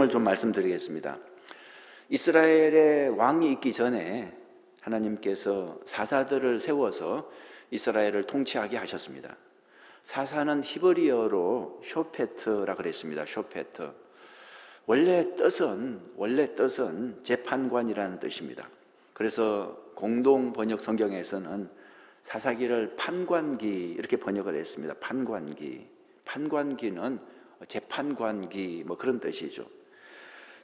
배경을 좀 말씀드리겠습니다. 이스라엘의 왕이 있기 전에 하나님께서 사사들을 세워서 이스라엘을 통치하게 하셨습니다. 사사는 히브리어로 쇼페트라 그랬습니다. 쇼페트. 원래 뜻은 재판관이라는 뜻입니다. 그래서 공동 번역 성경에서는 사사기를 판관기 이렇게 번역을 했습니다. 판관기는 재판관기 뭐 그런 뜻이죠.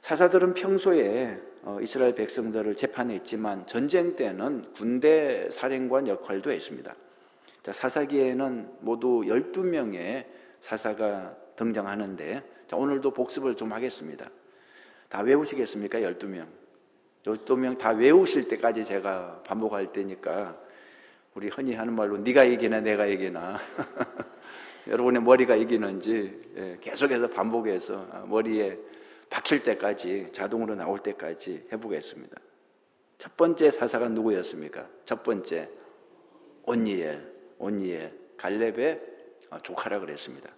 사사들은 평소에 이스라엘 백성들을 재판했지만 전쟁 때는 군대 사령관 역할도 했습니다. 자, 사사기에는 모두 12명의 사사가 등장하는데, 자, 오늘도 복습을 좀 하겠습니다. 다 외우시겠습니까? 12명. 12명 다 외우실 때까지 제가 반복할 테니까 우리 흔히 하는 말로 네가 이기나 내가 이기나 여러분의 머리가 이기는지 계속해서 반복해서 머리에 박힐 때까지, 자동으로 나올 때까지 해보겠습니다. 첫 번째 사사가 누구였습니까? 첫 번째 온니엘, 갈렙의 조카라 그랬습니다.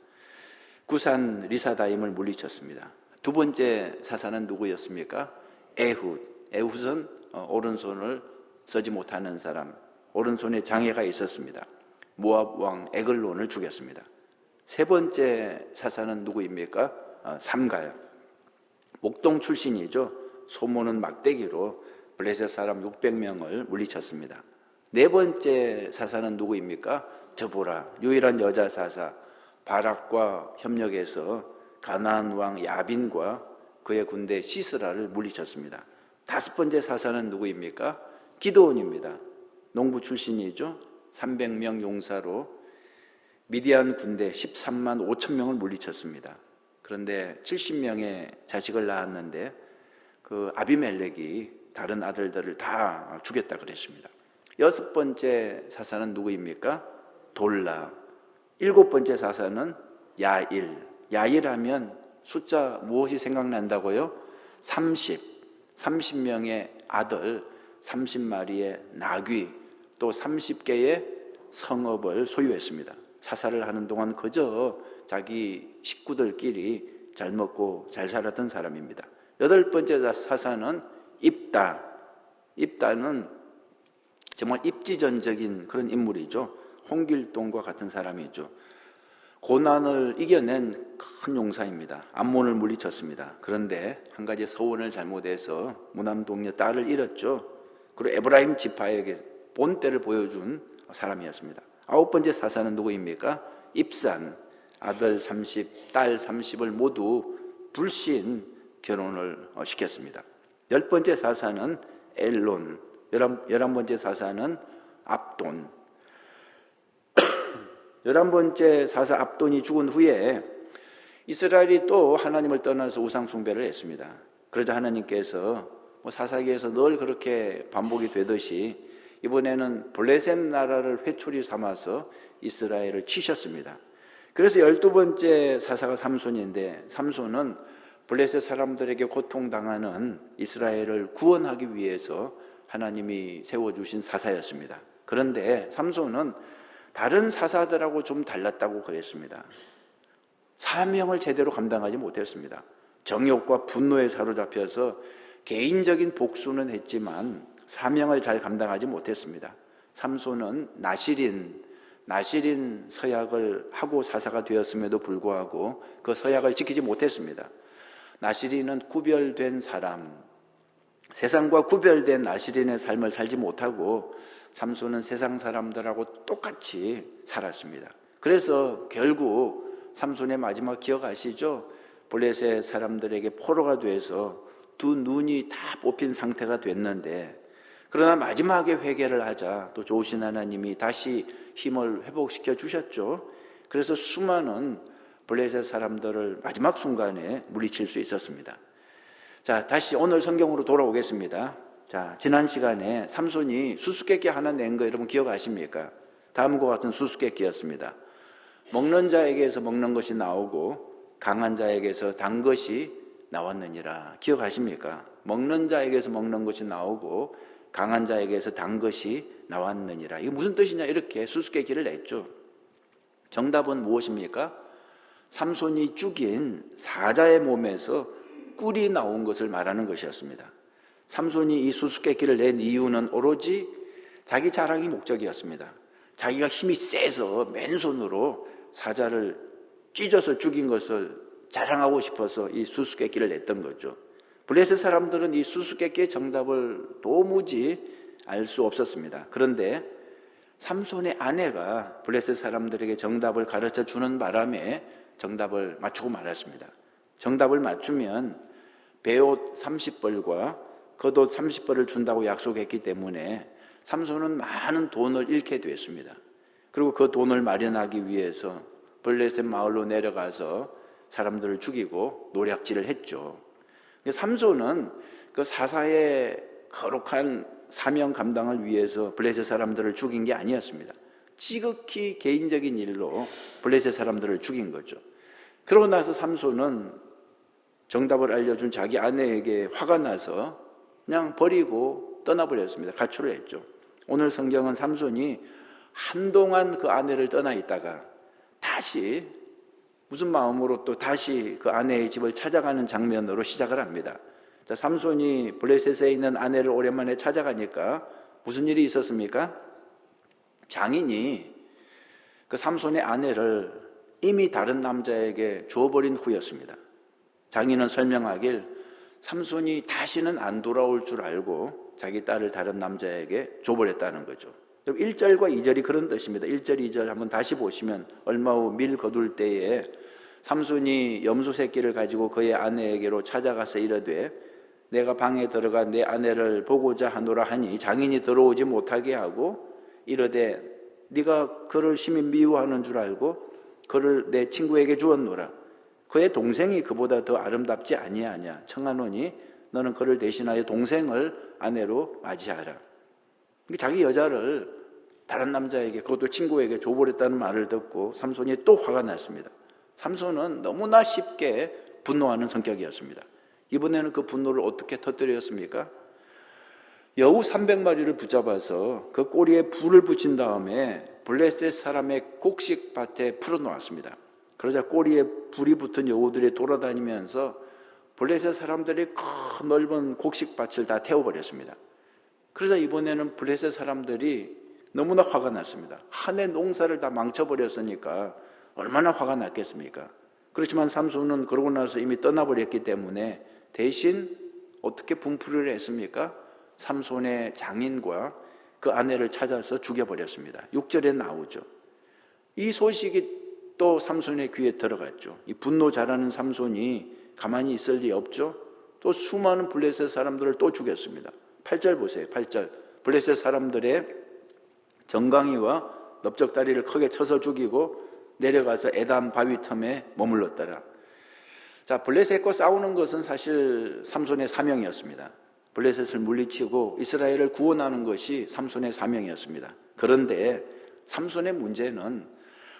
구산 리사다임을 물리쳤습니다. 두 번째 사사는 누구였습니까? 에훗은 오른손을 쓰지 못하는 사람, 오른손에 장애가 있었습니다. 모압 왕 에글론을 죽였습니다. 세 번째 사사는 누구입니까? 삼갈, 목동 출신이죠. 소모는 막대기로 블레셋 사람 600명을 물리쳤습니다. 네 번째 사사는 누구입니까? 드보라, 유일한 여자 사사, 바락과 협력해서 가나안 왕 야빈과 그의 군대 시스라를 물리쳤습니다. 다섯 번째 사사는 누구입니까? 기드온입니다. 농부 출신이죠. 300명 용사로 미디안 군대 13만 5천 명을 물리쳤습니다. 그런데 70명의 자식을 낳았는데 그 아비멜렉이 다른 아들들을 다 죽였다 그랬습니다. 여섯 번째 사사는 누구입니까? 돌라. 일곱 번째 사사는 야일하면 숫자 무엇이 생각난다고요? 30명의 아들, 30마리의 나귀, 또 30개의 성읍을 소유했습니다. 사사를 하는 동안 그저 자기 식구들끼리 잘 먹고 잘 살았던 사람입니다. 여덟 번째 사사는 입다는 정말 입지전적인 그런 인물이죠. 홍길동과 같은 사람이죠. 고난을 이겨낸 큰 용사입니다. 암몬을 물리쳤습니다. 그런데 한 가지 서원을 잘못해서 무남동녀 딸을 잃었죠. 그리고 에브라임 지파에게 본때를 보여준 사람이었습니다. 아홉 번째 사사는 누구입니까? 입산, 아들 30, 딸 30을 모두 불신 결혼을 시켰습니다. 열 번째 사사는 엘론, 11번째 사사는 압돈. 11번째 사사 압돈이 죽은 후에 이스라엘이 또 하나님을 떠나서 우상 숭배를 했습니다. 그러자 하나님께서 사사기에서 늘 그렇게 반복이 되듯이 이번에는 블레셋 나라를 회초리 삼아서 이스라엘을 치셨습니다. 그래서 12번째 사사가 삼손인데, 삼손은 블레셋 사람들에게 고통당하는 이스라엘을 구원하기 위해서 하나님이 세워주신 사사였습니다. 그런데 삼손은 다른 사사들하고 좀 달랐다고 그랬습니다. 사명을 제대로 감당하지 못했습니다. 정욕과 분노에 사로잡혀서 개인적인 복수는 했지만 사명을 잘 감당하지 못했습니다. 삼손은 나시린 서약을 하고 사사가 되었음에도 불구하고 그 서약을 지키지 못했습니다. 나시린은 구별된 사람, 세상과 구별된 나시린의 삶을 살지 못하고 삼손은 세상 사람들하고 똑같이 살았습니다. 그래서 결국 삼손의 마지막 기억하시죠? 블레셋 사람들에게 포로가 돼서 두 눈이 다 뽑힌 상태가 됐는데, 그러나 마지막에 회개를 하자 또 좋으신 하나님이 다시 힘을 회복시켜 주셨죠. 그래서 수많은 블레셋 사람들을 마지막 순간에 물리칠 수 있었습니다. 자, 다시 오늘 성경으로 돌아오겠습니다. 자, 지난 시간에 삼손이 수수께끼 하나 낸 거 여러분 기억하십니까? 다음과 같은 수수께끼였습니다. 먹는 자에게서 먹는 것이 나오고 강한 자에게서 단 것이 나왔느니라. 기억하십니까? 먹는 자에게서 먹는 것이 나오고 강한 자에게서 단 것이 나왔느니라. 이게 무슨 뜻이냐, 이렇게 수수께끼를 냈죠. 정답은 무엇입니까? 삼손이 죽인 사자의 몸에서 꿀이 나온 것을 말하는 것이었습니다. 삼손이 이 수수께끼를 낸 이유는 오로지 자기 자랑이 목적이었습니다. 자기가 힘이 세서 맨손으로 사자를 찢어서 죽인 것을 자랑하고 싶어서 이 수수께끼를 냈던 거죠. 블레셋 사람들은 이 수수께끼의 정답을 도무지 알 수 없었습니다. 그런데 삼손의 아내가 블레셋 사람들에게 정답을 가르쳐 주는 바람에 정답을 맞추고 말았습니다. 정답을 맞추면 베옷 30벌과 겉옷 30벌을 준다고 약속했기 때문에 삼손은 많은 돈을 잃게 되었습니다. 그리고 그 돈을 마련하기 위해서 블레셋 마을로 내려가서 사람들을 죽이고 노략질을 했죠. 삼손은 그 사사의 거룩한 사명 감당을 위해서 블레셋 사람들을 죽인 게 아니었습니다. 지극히 개인적인 일로 블레셋 사람들을 죽인 거죠. 그러고 나서 삼손은 정답을 알려준 자기 아내에게 화가 나서 그냥 버리고 떠나버렸습니다. 가출을 했죠. 오늘 성경은 삼손이 한동안 그 아내를 떠나 있다가 다시 무슨 마음으로 또 다시 그 아내의 집을 찾아가는 장면으로 시작을 합니다. 자, 삼손이 블레셋에 있는 아내를 오랜만에 찾아가니까 무슨 일이 있었습니까? 장인이 그 삼손의 아내를 이미 다른 남자에게 줘버린 후였습니다. 장인은 설명하길 삼손이 다시는 안 돌아올 줄 알고 자기 딸을 다른 남자에게 줘버렸다는 거죠. 1절과 2절이 그런 뜻입니다. 1절, 2절 한번 다시 보시면 얼마 후 밀 거둘 때에 삼손이 염소 새끼를 가지고 그의 아내에게로 찾아가서 이르되 내가 방에 들어가 내 아내를 보고자 하노라 하니 장인이 들어오지 못하게 하고 이르되 네가 그를 심히 미워하는 줄 알고 그를 내 친구에게 주었노라. 그의 동생이 그보다 더 아름답지 아니하냐. 청하노니 너는 그를 대신하여 동생을 아내로 맞이하라. 자기 여자를 다른 남자에게, 그것도 친구에게 줘버렸다는 말을 듣고 삼손이 또 화가 났습니다. 삼손은 너무나 쉽게 분노하는 성격이었습니다. 이번에는 그 분노를 어떻게 터뜨렸습니까? 여우 300마리를 붙잡아서 그 꼬리에 불을 붙인 다음에 블레셋 사람의 곡식밭에 풀어놓았습니다. 그러자 꼬리에 불이 붙은 여우들이 돌아다니면서 블레셋 사람들이 큰 넓은 곡식밭을 다 태워버렸습니다. 그러자 이번에는 블레셋 사람들이 너무나 화가 났습니다. 한 해 농사를 다 망쳐버렸으니까 얼마나 화가 났겠습니까? 그렇지만 삼손은 그러고 나서 이미 떠나버렸기 때문에 대신 어떻게 분풀이를 했습니까? 삼손의 장인과 그 아내를 찾아서 죽여버렸습니다. 6절에 나오죠. 이 소식이 또 삼손의 귀에 들어갔죠. 이 분노 잘하는 삼손이 가만히 있을 리 없죠. 또 수많은 블레셋 사람들을 또 죽였습니다. 8절 보세요. 8절. 블레셋 사람들의 정강이와 넓적다리를 크게 쳐서 죽이고 내려가서 에담 바위 틈에 머물렀더라. 자, 블레셋과 싸우는 것은 사실 삼손의 사명이었습니다. 블레셋을 물리치고 이스라엘을 구원하는 것이 삼손의 사명이었습니다. 그런데 삼손의 문제는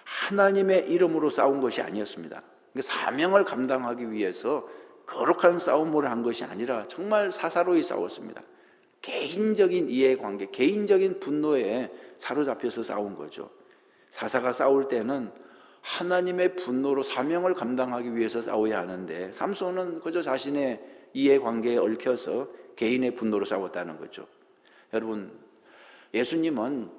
하나님의 이름으로 싸운 것이 아니었습니다. 사명을 감당하기 위해서 거룩한 싸움을 한 것이 아니라 정말 사사로이 싸웠습니다. 개인적인 이해관계, 개인적인 분노에 사로잡혀서 싸운 거죠. 사사가 싸울 때는 하나님의 분노로 사명을 감당하기 위해서 싸워야 하는데 삼손은 그저 자신의 이해관계에 얽혀서 개인의 분노로 싸웠다는 거죠. 여러분, 예수님은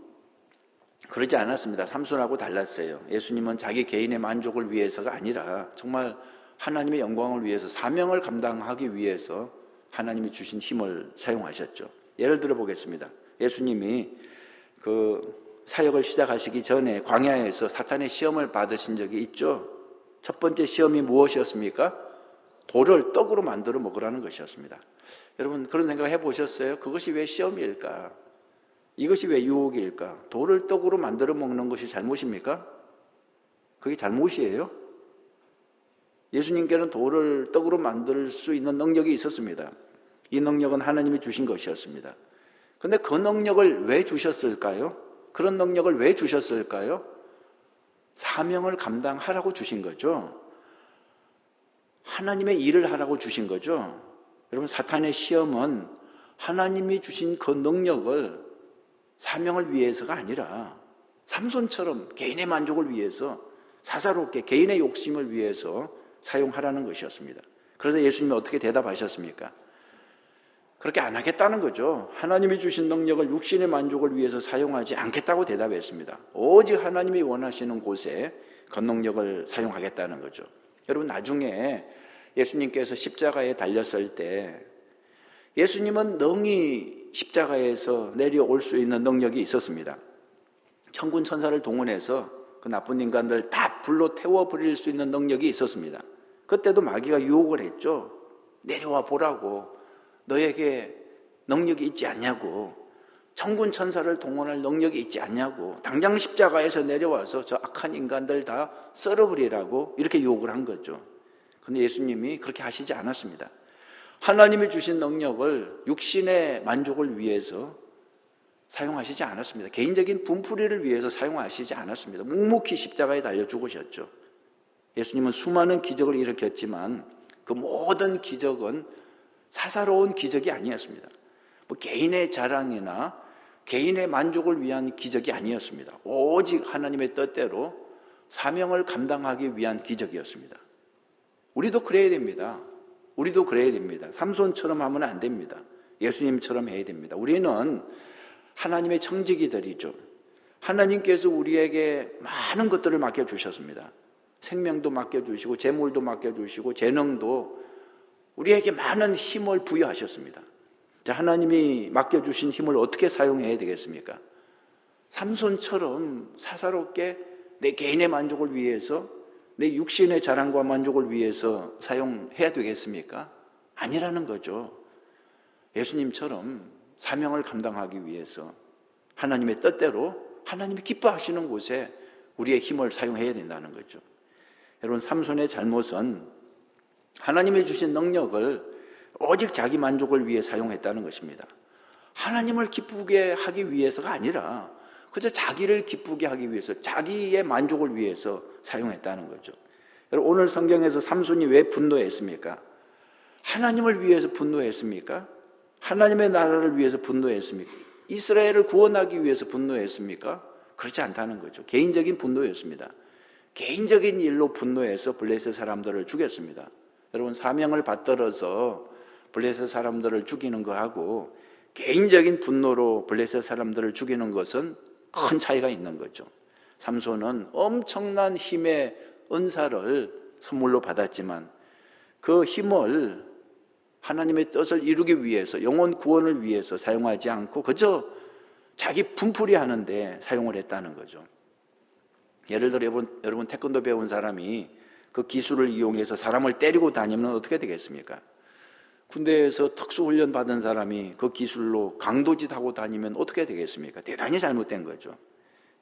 그러지 않았습니다. 삼손하고 달랐어요. 예수님은 자기 개인의 만족을 위해서가 아니라 정말 하나님의 영광을 위해서 사명을 감당하기 위해서 하나님이 주신 힘을 사용하셨죠. 예를 들어 보겠습니다. 예수님이 그 사역을 시작하시기 전에 광야에서 사탄의 시험을 받으신 적이 있죠. 첫 번째 시험이 무엇이었습니까? 돌을 떡으로 만들어 먹으라는 것이었습니다. 여러분, 그런 생각 해보셨어요? 그것이 왜 시험일까? 이것이 왜 유혹일까? 돌을 떡으로 만들어 먹는 것이 잘못입니까? 그게 잘못이에요? 예수님께는 돌을 떡으로 만들 수 있는 능력이 있었습니다. 이 능력은 하나님이 주신 것이었습니다. 그런데 그 능력을 왜 주셨을까요? 그런 능력을 왜 주셨을까요? 사명을 감당하라고 주신 거죠. 하나님의 일을 하라고 주신 거죠. 여러분, 사탄의 시험은 하나님이 주신 그 능력을 사명을 위해서가 아니라 삼손처럼 개인의 만족을 위해서 사사롭게 개인의 욕심을 위해서 사용하라는 것이었습니다. 그래서 예수님이 어떻게 대답하셨습니까? 그렇게 안 하겠다는 거죠. 하나님이 주신 능력을 육신의 만족을 위해서 사용하지 않겠다고 대답했습니다. 오직 하나님이 원하시는 곳에 그 능력을 사용하겠다는 거죠. 여러분, 나중에 예수님께서 십자가에 달렸을 때 예수님은 능히 십자가에서 내려올 수 있는 능력이 있었습니다. 천군 천사를 동원해서 그 나쁜 인간들 다 불로 태워버릴 수 있는 능력이 있었습니다. 그때도 마귀가 유혹을 했죠. 내려와 보라고. 너에게 능력이 있지 않냐고. 천군 천사를 동원할 능력이 있지 않냐고. 당장 십자가에서 내려와서 저 악한 인간들 다 썰어버리라고 이렇게 유혹을 한 거죠. 그런데 예수님이 그렇게 하시지 않았습니다. 하나님이 주신 능력을 육신의 만족을 위해서 사용하시지 않았습니다. 개인적인 분풀이를 위해서 사용하시지 않았습니다. 묵묵히 십자가에 달려 죽으셨죠. 예수님은 수많은 기적을 일으켰지만 그 모든 기적은 사사로운 기적이 아니었습니다. 뭐 개인의 자랑이나 개인의 만족을 위한 기적이 아니었습니다. 오직 하나님의 뜻대로 사명을 감당하기 위한 기적이었습니다. 우리도 그래야 됩니다. 우리도 그래야 됩니다. 삼손처럼 하면 안 됩니다. 예수님처럼 해야 됩니다. 우리는 하나님의 청지기들이죠. 하나님께서 우리에게 많은 것들을 맡겨주셨습니다. 생명도 맡겨주시고 재물도 맡겨주시고 재능도 우리에게 많은 힘을 부여하셨습니다. 자, 하나님이 맡겨주신 힘을 어떻게 사용해야 되겠습니까? 삼손처럼 사사롭게 내 개인의 만족을 위해서, 내 육신의 자랑과 만족을 위해서 사용해야 되겠습니까? 아니라는 거죠. 예수님처럼 사명을 감당하기 위해서 하나님의 뜻대로 하나님이 기뻐하시는 곳에 우리의 힘을 사용해야 된다는 거죠. 여러분, 삼손의 잘못은 하나님이 주신 능력을 오직 자기 만족을 위해 사용했다는 것입니다. 하나님을 기쁘게 하기 위해서가 아니라 그저 자기를 기쁘게 하기 위해서, 자기의 만족을 위해서 사용했다는 거죠. 여러분, 오늘 성경에서 삼손이 왜 분노했습니까? 하나님을 위해서 분노했습니까? 하나님의 나라를 위해서 분노했습니까? 이스라엘을 구원하기 위해서 분노했습니까? 그렇지 않다는 거죠. 개인적인 분노였습니다. 개인적인 일로 분노해서 블레셋 사람들을 죽였습니다. 여러분, 사명을 받들어서 블레셋 사람들을 죽이는 거하고 개인적인 분노로 블레셋 사람들을 죽이는 것은 큰 차이가 있는 거죠. 삼손은 엄청난 힘의 은사를 선물로 받았지만 그 힘을 하나님의 뜻을 이루기 위해서, 영혼 구원을 위해서 사용하지 않고 그저 자기 분풀이 하는데 사용을 했다는 거죠. 예를 들어 여러분 태권도 배운 사람이 그 기술을 이용해서 사람을 때리고 다니면 어떻게 되겠습니까? 군대에서 특수훈련 받은 사람이 그 기술로 강도짓 하고 다니면 어떻게 되겠습니까? 대단히 잘못된 거죠.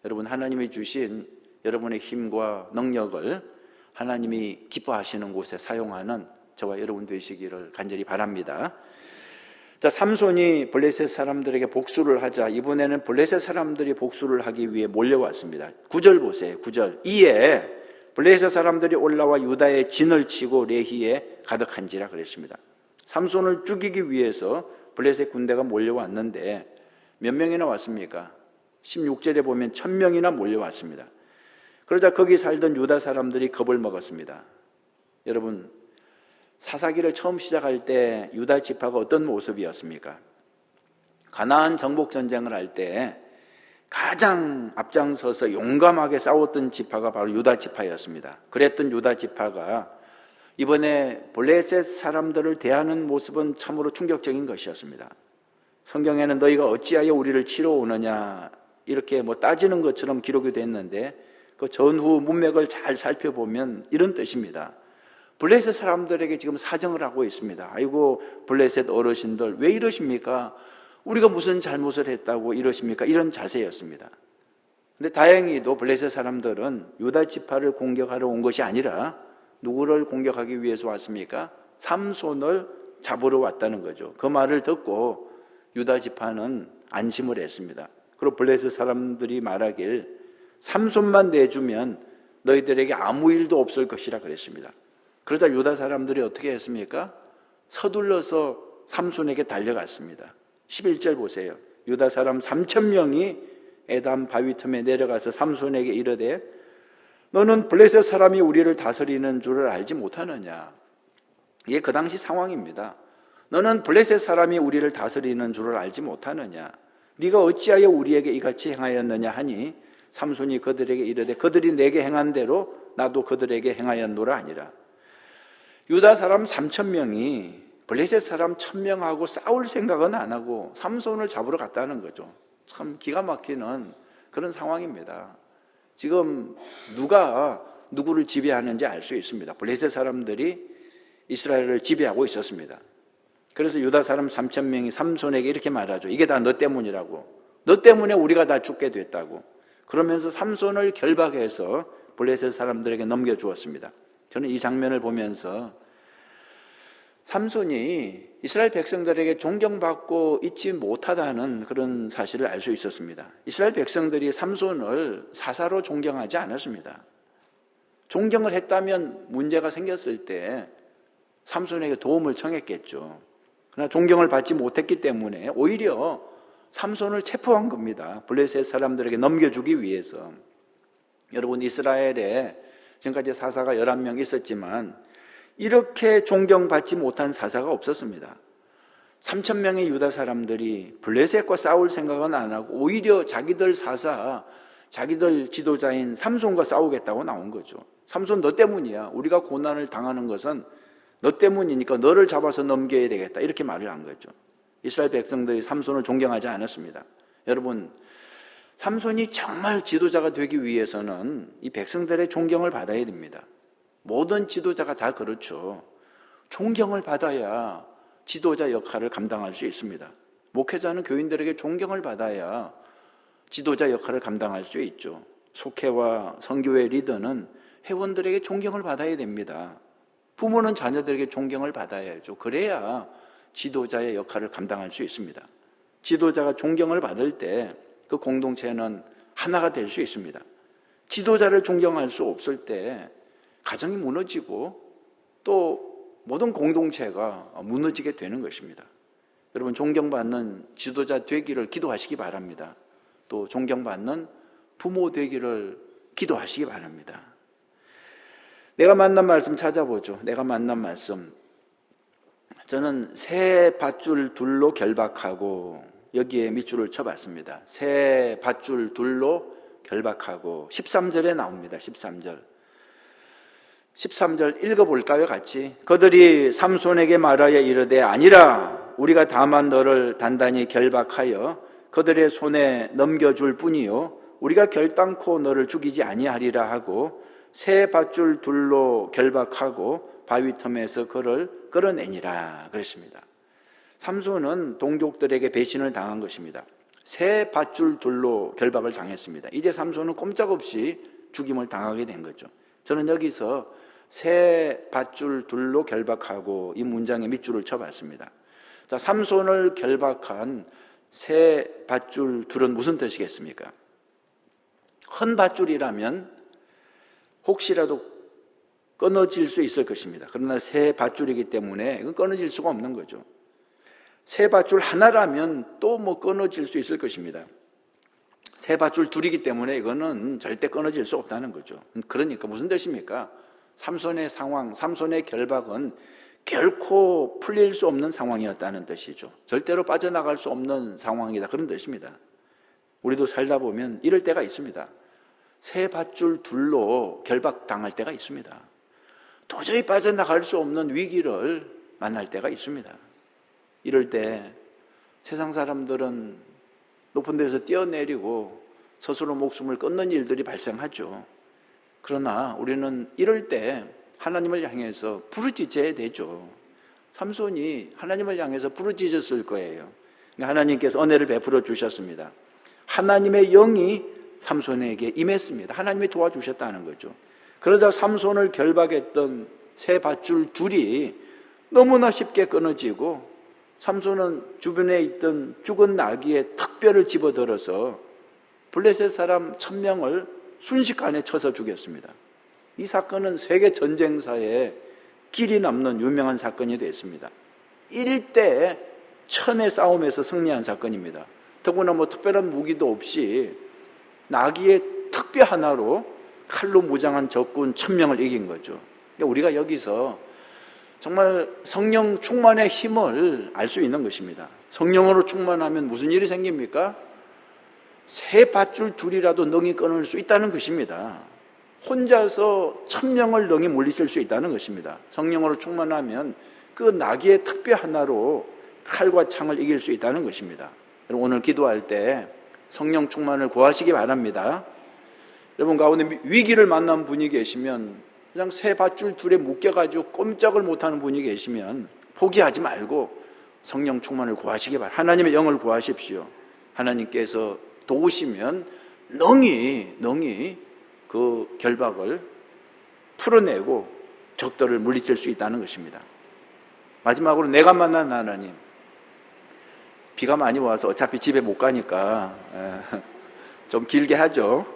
여러분, 하나님이 주신 여러분의 힘과 능력을 하나님이 기뻐하시는 곳에 사용하는 저와 여러분 되시기를 간절히 바랍니다. 자, 삼손이 블레셋 사람들에게 복수를 하자 이번에는 블레셋 사람들이 복수를 하기 위해 몰려왔습니다. 9절 보세요. 9절. 이에 블레셋 사람들이 올라와 유다의 진을 치고 레히에 가득한지라 그랬습니다. 삼손을 죽이기 위해서 블레셋 군대가 몰려왔는데 몇 명이나 왔습니까? 16절에 보면 1000명이나 몰려왔습니다. 그러자 거기 살던 유다 사람들이 겁을 먹었습니다. 여러분, 사사기를 처음 시작할 때 유다 지파가 어떤 모습이었습니까? 가나안 정복 전쟁을 할 때 가장 앞장서서 용감하게 싸웠던 지파가 바로 유다 지파였습니다. 그랬던 유다 지파가 이번에 블레셋 사람들을 대하는 모습은 참으로 충격적인 것이었습니다. 성경에는 너희가 어찌하여 우리를 치러 오느냐 이렇게 따지는 것처럼 기록이 됐는데 그 전후 문맥을 잘 살펴보면 이런 뜻입니다. 블레셋 사람들에게 지금 사정을 하고 있습니다. 아이고, 블레셋 어르신들 왜 이러십니까? 우리가 무슨 잘못을 했다고 이러십니까? 이런 자세였습니다. 근데 다행히도 블레셋 사람들은 유다 지파를 공격하러 온 것이 아니라 누구를 공격하기 위해서 왔습니까? 삼손을 잡으러 왔다는 거죠. 그 말을 듣고 유다 지파는 안심을 했습니다. 그리고 블레셋 사람들이 말하길 삼손만 내주면 너희들에게 아무 일도 없을 것이라 그랬습니다. 그러자 유다 사람들이 어떻게 했습니까? 서둘러서 삼손에게 달려갔습니다. 11절 보세요. 유다 사람 3000명이 에담 바위 틈에 내려가서 삼손에게 이르되 너는 블레셋 사람이 우리를 다스리는 줄을 알지 못하느냐? 이게 그 당시 상황입니다. 너는 블레셋 사람이 우리를 다스리는 줄을 알지 못하느냐? 네가 어찌하여 우리에게 이같이 행하였느냐 하니 삼손이 그들에게 이르되 그들이 내게 행한 대로 나도 그들에게 행하였노라 하니라. 유다 사람 3,000명이 블레셋 사람 1,000명하고 싸울 생각은 안 하고 삼손을 잡으러 갔다는 거죠. 참 기가 막히는 그런 상황입니다. 지금 누가 누구를 지배하는지 알 수 있습니다. 블레셋 사람들이 이스라엘을 지배하고 있었습니다. 그래서 유다 사람 3,000명이 삼손에게 이렇게 말하죠. 이게 다 너 때문이라고. 너 때문에 우리가 다 죽게 됐다고. 그러면서 삼손을 결박해서 블레셋 사람들에게 넘겨주었습니다. 저는 이 장면을 보면서 삼손이 이스라엘 백성들에게 존경받고 있지 못하다는 그런 사실을 알 수 있었습니다. 이스라엘 백성들이 삼손을 사사로 존경하지 않았습니다. 존경을 했다면 문제가 생겼을 때 삼손에게 도움을 청했겠죠. 그러나 존경을 받지 못했기 때문에 오히려 삼손을 체포한 겁니다. 블레셋 사람들에게 넘겨주기 위해서. 여러분, 이스라엘에 지금까지 사사가 11명 있었지만 이렇게 존경받지 못한 사사가 없었습니다. 3,000명의 유다 사람들이 블레셋과 싸울 생각은 안 하고 오히려 자기들 사사, 자기들 지도자인 삼손과 싸우겠다고 나온 거죠. 삼손 너 때문이야. 우리가 고난을 당하는 것은 너 때문이니까 너를 잡아서 넘겨야 되겠다. 이렇게 말을 한 거죠. 이스라엘 백성들이 삼손을 존경하지 않았습니다. 여러분, 삼손이 정말 지도자가 되기 위해서는 이 백성들의 존경을 받아야 됩니다. 모든 지도자가 다 그렇죠. 존경을 받아야 지도자 역할을 감당할 수 있습니다. 목회자는 교인들에게 존경을 받아야 지도자 역할을 감당할 수 있죠. 속회와 선교회 리더는 회원들에게 존경을 받아야 됩니다. 부모는 자녀들에게 존경을 받아야죠. 그래야 지도자의 역할을 감당할 수 있습니다. 지도자가 존경을 받을 때 그 공동체는 하나가 될 수 있습니다. 지도자를 존경할 수 없을 때 가정이 무너지고 또 모든 공동체가 무너지게 되는 것입니다. 여러분, 존경받는 지도자 되기를 기도하시기 바랍니다. 또 존경받는 부모 되기를 기도하시기 바랍니다. 내가 만난 말씀 찾아보죠. 내가 만난 말씀. 저는 새 밧줄 둘로 결박하고 여기에 밑줄을 쳐봤습니다. 새 밧줄 둘로 결박하고 13절에 나옵니다. 13절 읽어볼까요? 같이. 그들이 삼손에게 말하여 이르되 아니라 우리가 다만 너를 단단히 결박하여 그들의 손에 넘겨줄 뿐이요 우리가 결단코 너를 죽이지 아니하리라 하고 새 밧줄 둘로 결박하고 바위 틈에서 그를 끌어내니라 그랬습니다. 삼손은 동족들에게 배신을 당한 것입니다. 새 밧줄 둘로 결박을 당했습니다. 이제 삼손은 꼼짝없이 죽임을 당하게 된 거죠. 저는 여기서 새 밧줄 둘로 결박하고 이 문장에 밑줄을 쳐봤습니다. 자, 삼손을 결박한 새 밧줄 둘은 무슨 뜻이겠습니까? 헌 밧줄이라면 혹시라도 끊어질 수 있을 것입니다. 그러나 새 밧줄이기 때문에 이건 끊어질 수가 없는 거죠. 새 밧줄 하나라면 또 끊어질 수 있을 것입니다. 새 밧줄 둘이기 때문에 이거는 절대 끊어질 수 없다는 거죠. 그러니까 무슨 뜻입니까? 삼손의 상황, 삼손의 결박은 결코 풀릴 수 없는 상황이었다는 뜻이죠. 절대로 빠져나갈 수 없는 상황이다, 그런 뜻입니다. 우리도 살다 보면 이럴 때가 있습니다. 새 밧줄 둘로 결박당할 때가 있습니다. 도저히 빠져나갈 수 없는 위기를 만날 때가 있습니다. 이럴 때 세상 사람들은 높은 데서 뛰어내리고 스스로 목숨을 끊는 일들이 발생하죠. 그러나 우리는 이럴 때 하나님을 향해서 부르짖어야 되죠. 삼손이 하나님을 향해서 부르짖었을 거예요. 하나님께서 은혜를 베풀어 주셨습니다. 하나님의 영이 삼손에게 임했습니다. 하나님이 도와주셨다는 거죠. 그러자 삼손을 결박했던 새 밧줄 둘이 너무나 쉽게 끊어지고 삼손은 주변에 있던 죽은 나귀의 턱뼈를 집어들어서 블레셋 사람 1,000명을 순식간에 쳐서 죽였습니다. 이 사건은 세계 전쟁사에 길이 남는 유명한 사건이 됐습니다. 1대 1000의 싸움에서 승리한 사건입니다. 더구나 특별한 무기도 없이 나귀의 턱뼈 하나로 칼로 무장한 적군 1,000명을 이긴 거죠. 그러니까 우리가 여기서 정말 성령 충만의 힘을 알 수 있는 것입니다. 성령으로 충만하면 무슨 일이 생깁니까? 새 밧줄 둘이라도 능히 끊을 수 있다는 것입니다. 혼자서 1000명을 능히 물리칠 수 있다는 것입니다. 성령으로 충만하면 그 나귀의 특배 하나로 칼과 창을 이길 수 있다는 것입니다. 여러분, 오늘 기도할 때 성령 충만을 구하시기 바랍니다. 여러분 가운데 위기를 만난 분이 계시면, 그냥 새 밧줄 둘에 묶여가지고 꼼짝을 못하는 분이 계시면 포기하지 말고 성령 충만을 구하시기 바랍니다. 하나님의 영을 구하십시오. 하나님께서 도우시면 능히 그 결박을 풀어내고 적들을 물리칠 수 있다는 것입니다. 마지막으로 내가 만난 하나님. 비가 많이 와서 어차피 집에 못 가니까 좀 길게 하죠.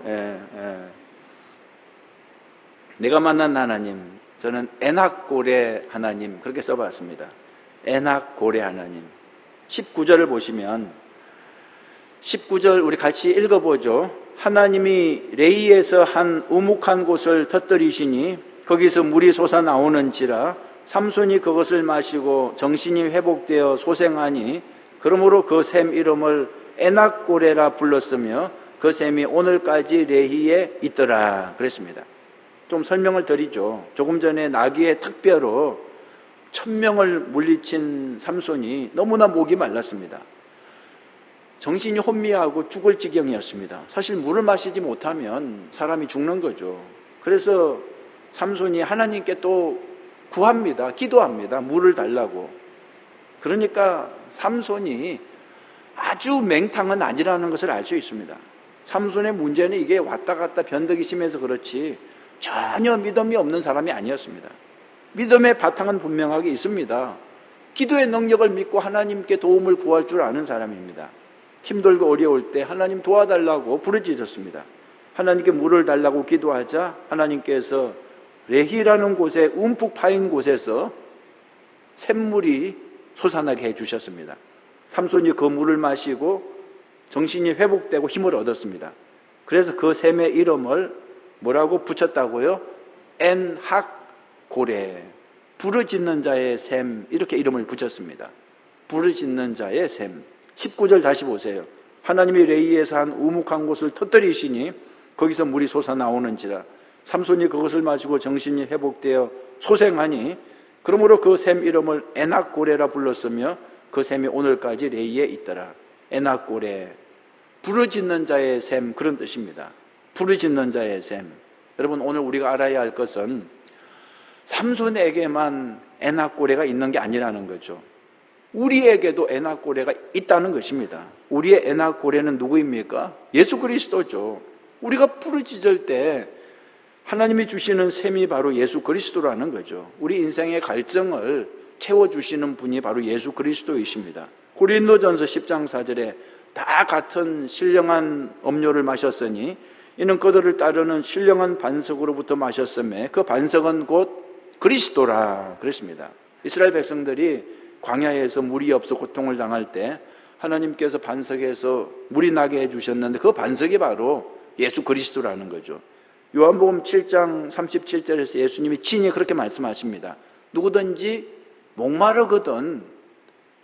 내가 만난 하나님, 저는 에낙고레 하나님 그렇게 써봤습니다. 에낙고레 하나님. 19절을 보시면 19절 우리 같이 읽어보죠. 하나님이 레이에서 한 우묵한 곳을 터뜨리시니 거기서 물이 솟아나오는지라 삼손이 그것을 마시고 정신이 회복되어 소생하니 그러므로 그 샘 이름을 에낙고레라 불렀으며 그 샘이 오늘까지 레히에 있더라 그랬습니다. 좀 설명을 드리죠. 조금 전에 나귀의 특별로 1000명을 물리친 삼손이 너무나 목이 말랐습니다. 정신이 혼미하고 죽을 지경이었습니다. 사실 물을 마시지 못하면 사람이 죽는 거죠. 그래서 삼손이 하나님께 또 구합니다. 기도합니다. 물을 달라고. 그러니까 삼손이 아주 맹탕은 아니라는 것을 알 수 있습니다. 삼손의 문제는 이게 왔다 갔다 변덕이 심해서 그렇지 전혀 믿음이 없는 사람이 아니었습니다. 믿음의 바탕은 분명하게 있습니다. 기도의 능력을 믿고 하나님께 도움을 구할 줄 아는 사람입니다. 힘들고 어려울 때 하나님 도와달라고 부르짖었습니다. 하나님께 물을 달라고 기도하자 하나님께서 레히라는 곳에 움푹 파인 곳에서 샘물이 솟아나게 해주셨습니다. 삼손이 그 물을 마시고 정신이 회복되고 힘을 얻었습니다. 그래서 그 샘의 이름을 뭐라고 붙였다고요? 엔학고레, 부르짖는 자의 샘, 이렇게 이름을 붙였습니다. 부르짖는 자의 샘. 19절 다시 보세요. 하나님이 레이에서 한 우묵한 곳을 터뜨리시니 거기서 물이 솟아나오는지라 삼손이 그것을 마시고 정신이 회복되어 소생하니 그러므로 그 샘 이름을 에낙고레라 불렀으며 그 샘이 오늘까지 레이에 있더라. 에낙고레, 부르짖는 자의 샘, 그런 뜻입니다. 부르짖는 자의 샘. 여러분, 오늘 우리가 알아야 할 것은 삼손에게만 에낙고레가 있는 게 아니라는 거죠. 우리에게도 에낙고레가 있다는 것입니다. 우리의 에낙고레는 누구입니까? 예수 그리스도죠. 우리가 부르짖을 때 하나님이 주시는 샘이 바로 예수 그리스도라는 거죠. 우리 인생의 갈증을 채워주시는 분이 바로 예수 그리스도이십니다. 고린도전서 10장 4절에 다 같은 신령한 음료를 마셨으니 이는 그들을 따르는 신령한 반석으로부터 마셨음에 그 반석은 곧 그리스도라 그랬습니다. 이스라엘 백성들이 광야에서 물이 없어 고통을 당할 때 하나님께서 반석에서 물이 나게 해주셨는데 그 반석이 바로 예수 그리스도라는 거죠. 요한복음 7장 37절에서 예수님이 친히 그렇게 말씀하십니다. 누구든지 목마르거든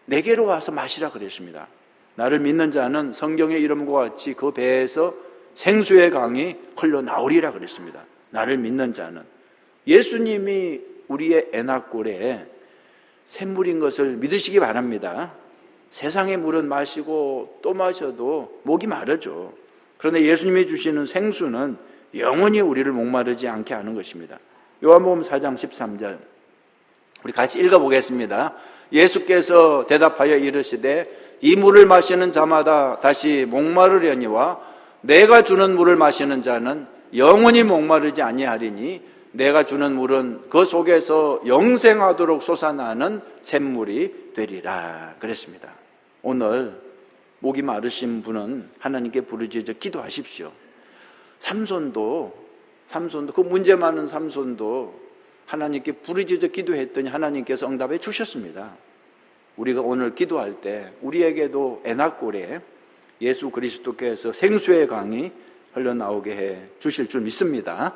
내게로 와서 마시라 그랬습니다. 나를 믿는 자는 성경의 이름과 같이 그 배에서 생수의 강이 흘러나오리라 그랬습니다. 나를 믿는 자는. 예수님이 우리의 에낙고레에 샘물인 것을 믿으시기 바랍니다. 세상의 물은 마시고 또 마셔도 목이 마르죠. 그런데 예수님이 주시는 생수는 영원히 우리를 목마르지 않게 하는 것입니다. 요한복음 4장 13절 우리 같이 읽어보겠습니다. 예수께서 대답하여 이르시되 이 물을 마시는 자마다 다시 목마르려니와 내가 주는 물을 마시는 자는 영원히 목마르지 아니하리니 내가 주는 물은 그 속에서 영생하도록 솟아나는 샘물이 되리라 그랬습니다. 오늘 목이 마르신 분은 하나님께 부르짖어 기도하십시오. 삼손도 그 문제 많은 삼손도 하나님께 부르짖어 기도했더니 하나님께서 응답해 주셨습니다. 우리가 오늘 기도할 때 우리에게도 에낙고레 예수 그리스도께서 생수의 강이 흘러나오게 해 주실 줄 믿습니다.